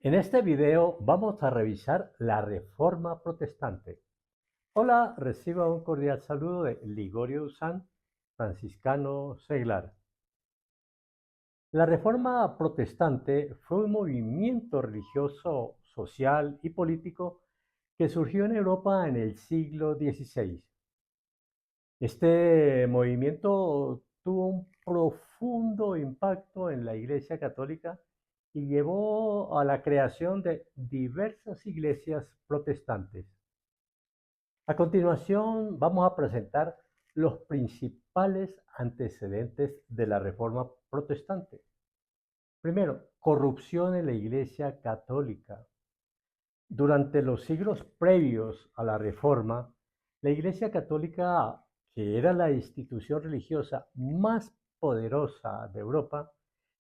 En este video vamos a revisar la Reforma Protestante. Hola, reciba un cordial saludo de Ligorio Usán, franciscano seglar. La Reforma Protestante fue un movimiento religioso, social y político que surgió en Europa en el siglo XVI. Este movimiento tuvo un profundo impacto en la Iglesia Católica y llevó a la creación de diversas iglesias protestantes. A continuación, vamos a presentar los principales antecedentes de la Reforma Protestante. Primero, corrupción en la Iglesia Católica. Durante los siglos previos a la Reforma, la Iglesia Católica, que era la institución religiosa más poderosa de Europa,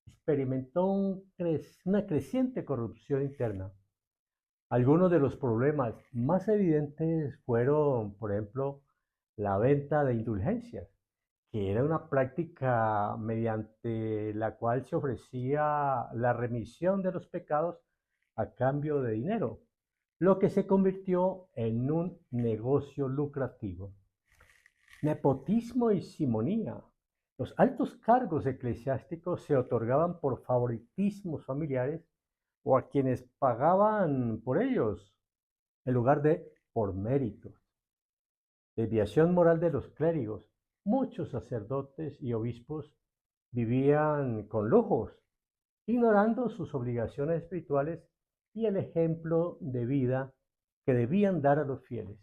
experimentó una creciente corrupción interna. Algunos de los problemas más evidentes fueron, por ejemplo, la venta de indulgencias, que era una práctica mediante la cual se ofrecía la remisión de los pecados a cambio de dinero, lo que se convirtió en un negocio lucrativo. Nepotismo y simonía. Los altos cargos eclesiásticos se otorgaban por favoritismos familiares o a quienes pagaban por ellos, en lugar de por méritos. Desviación moral de los clérigos. Muchos sacerdotes y obispos vivían con lujos, ignorando sus obligaciones espirituales y el ejemplo de vida que debían dar a los fieles.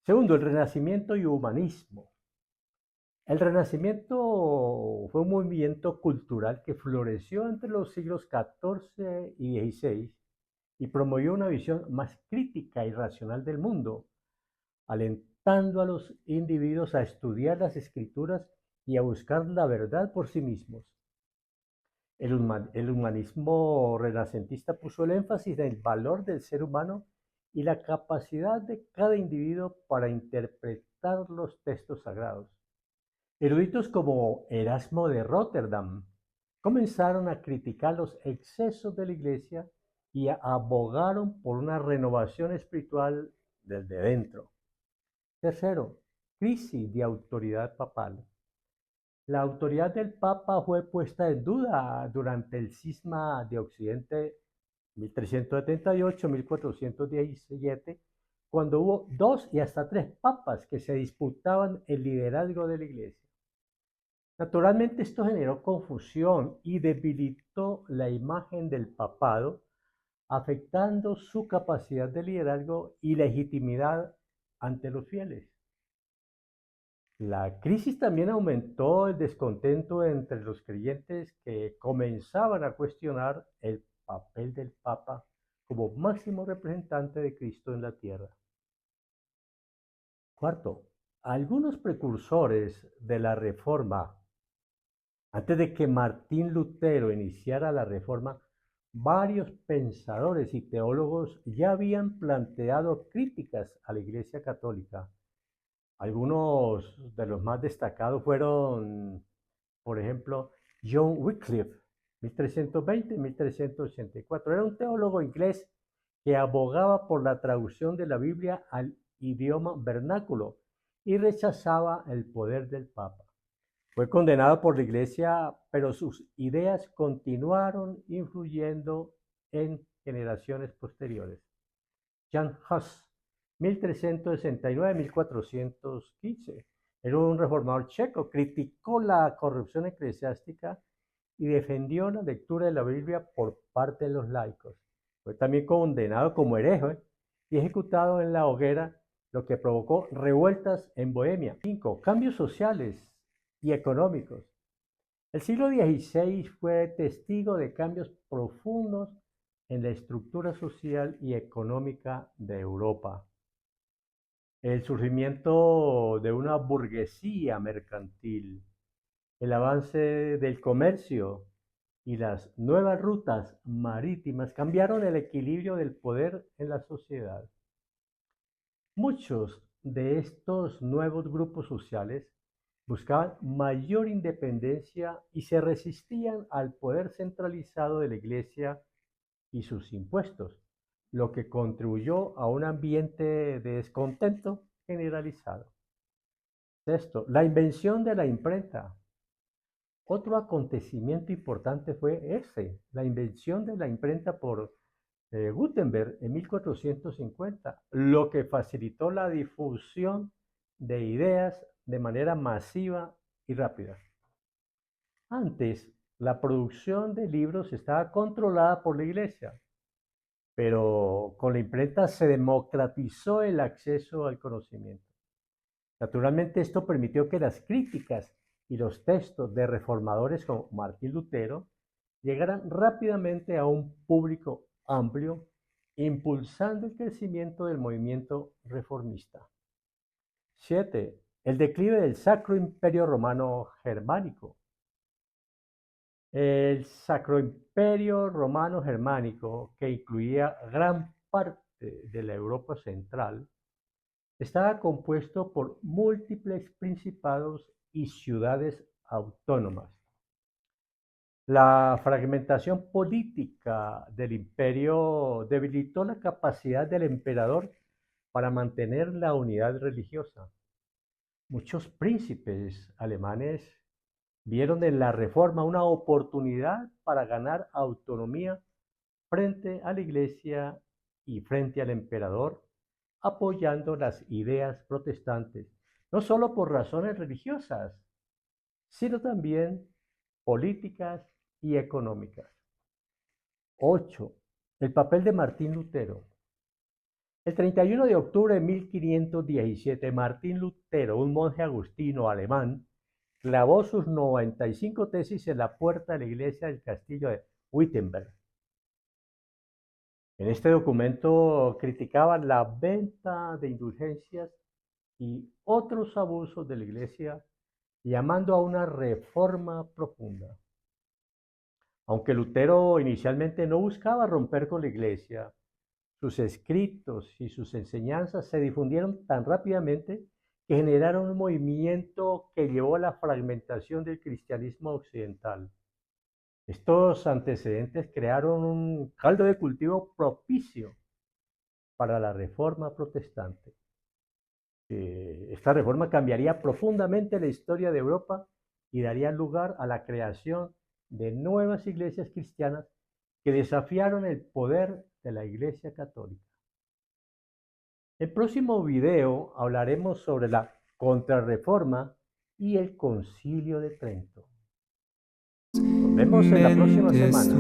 Segundo, el Renacimiento y humanismo. El Renacimiento fue un movimiento cultural que floreció entre los siglos XIV y XVI y promovió una visión más crítica y racional del mundo, alentando a los individuos a estudiar las escrituras y a buscar la verdad por sí mismos. El humanismo renacentista puso el énfasis en el valor del ser humano y la capacidad de cada individuo para interpretar los textos sagrados. Eruditos como Erasmo de Rotterdam comenzaron a criticar los excesos de la Iglesia y abogaron por una renovación espiritual desde dentro. Tercero, crisis de autoridad papal. La autoridad del Papa fue puesta en duda durante el cisma de Occidente 1378-1417, cuando hubo dos y hasta tres papas que se disputaban el liderazgo de la Iglesia. Naturalmente esto generó confusión y debilitó la imagen del papado, afectando su capacidad de liderazgo y legitimidad ante los fieles. La crisis también aumentó el descontento entre los creyentes que comenzaban a cuestionar el papel del Papa como máximo representante de Cristo en la tierra. Cuarto, algunos precursores de la Reforma. Antes de que Martín Lutero iniciara la Reforma, varios pensadores y teólogos ya habían planteado críticas a la Iglesia Católica. Algunos de los más destacados fueron, por ejemplo, John Wycliffe, 1320-1384. Era un teólogo inglés que abogaba por la traducción de la Biblia al idioma vernáculo y rechazaba el poder del Papa. Fue condenado por la Iglesia, pero sus ideas continuaron influyendo en generaciones posteriores. Jan Hus, 1369-1415, era un reformador checo, criticó la corrupción eclesiástica y defendió la lectura de la Biblia por parte de los laicos. Fue también condenado como hereje y ejecutado en la hoguera, lo que provocó revueltas en Bohemia. 5. Cambios sociales y económicos. El siglo XVI fue testigo de cambios profundos en la estructura social y económica de Europa. El surgimiento de una burguesía mercantil, el avance del comercio y las nuevas rutas marítimas cambiaron el equilibrio del poder en la sociedad. Muchos de estos nuevos grupos sociales buscaban mayor independencia y se resistían al poder centralizado de la Iglesia y sus impuestos, lo que contribuyó a un ambiente de descontento generalizado. Sexto, la invención de la imprenta. Otro acontecimiento importante fue la invención de la imprenta por Gutenberg en 1450, lo que facilitó la difusión de ideas de manera masiva y rápida. Antes, la producción de libros estaba controlada por la iglesia, pero con la imprenta se democratizó el acceso al conocimiento. Naturalmente, esto permitió que las críticas y los textos de reformadores como Martín Lutero llegaran rápidamente a un público amplio, impulsando el crecimiento del movimiento reformista. 7. El declive del Sacro Imperio Romano Germánico. El Sacro Imperio Romano Germánico, que incluía gran parte de la Europa central, estaba compuesto por múltiples principados y ciudades autónomas. La fragmentación política del imperio debilitó la capacidad del emperador para mantener la unidad religiosa. Muchos príncipes alemanes vieron en la reforma una oportunidad para ganar autonomía frente a la iglesia y frente al emperador, apoyando las ideas protestantes, no solo por razones religiosas, sino también políticas y económicas. 8. El papel de Martín Lutero. El 31 de octubre de 1517, Martín Lutero, un monje agustino alemán, clavó sus 95 tesis en la puerta de la iglesia del castillo de Wittenberg. En este documento criticaba la venta de indulgencias y otros abusos de la iglesia, llamando a una reforma profunda. Aunque Lutero inicialmente no buscaba romper con la iglesia, sus escritos y sus enseñanzas se difundieron tan rápidamente que generaron un movimiento que llevó a la fragmentación del cristianismo occidental. Estos antecedentes crearon un caldo de cultivo propicio para la reforma protestante. Esta reforma cambiaría profundamente la historia de Europa y daría lugar a la creación de nuevas iglesias cristianas que desafiaron el poder de la Iglesia Católica. En el próximo video hablaremos sobre la Contrarreforma y el Concilio de Trento. Nos vemos en la próxima semana.